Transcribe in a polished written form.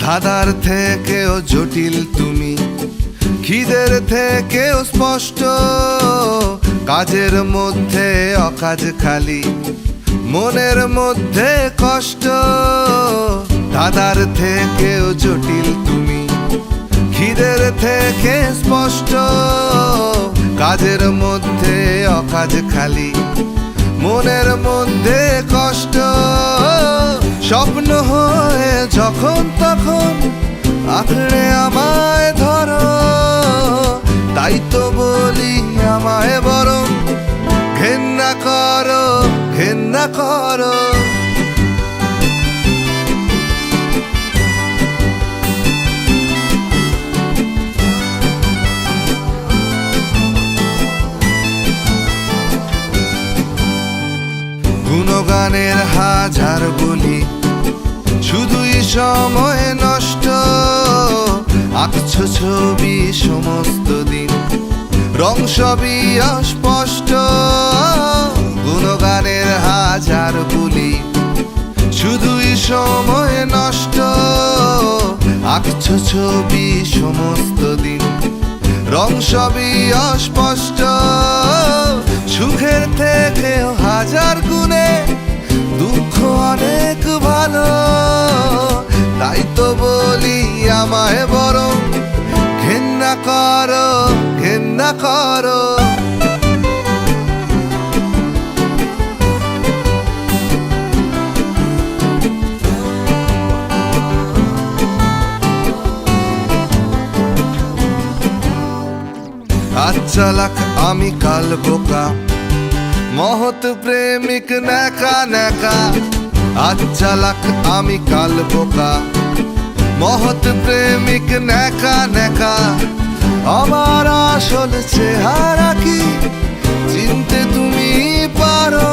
ধাঁধার থেকেও জটিল তুমি, খিদের থেকেও স্পষ্ট, কাজের মধ্যে অকাজ খালি, মনের মধ্যে কষ্ট। ধাঁধার থেকেও জটিল তুমি, খিদের থেকে স্পষ্ট, কাজের মধ্যে অকাজ খালি, মনের মধ্যে কষ্ট। স্বপ্ন হয়ে যখন তখন আঁকড়ে আমায় ধরো, তাই তো বলি আমায় বরং ঘেন্না করো, ঘেন্না করো। গুণগানের হাজার বলি, শুধুই সময় নষ্ট, আঁকছো ছবি সমস্ত দিন, রং সবই অস্পষ্ট। গুণগানের হাজার বলি, শুধুই সময় নষ্ট, আঁকছো ছবি সমস্ত দিন, রং সবই অস্পষ্ট। সুখের থেকেও হাজার গুণে দুঃখ অনেক ভালো, তাই তো বলি আমায় বরং ঘেন্না করো, ঘেন্না করো। আজ চালাক আমি কাল বোকা, মহৎ প্রেমিক নেকা নেকা। আজ চালাক আমি কাল বোকা, মহৎ প্রেমিক নেকা নেকা। আমার আসল চেহারা কি চিনতে তুমি পারো,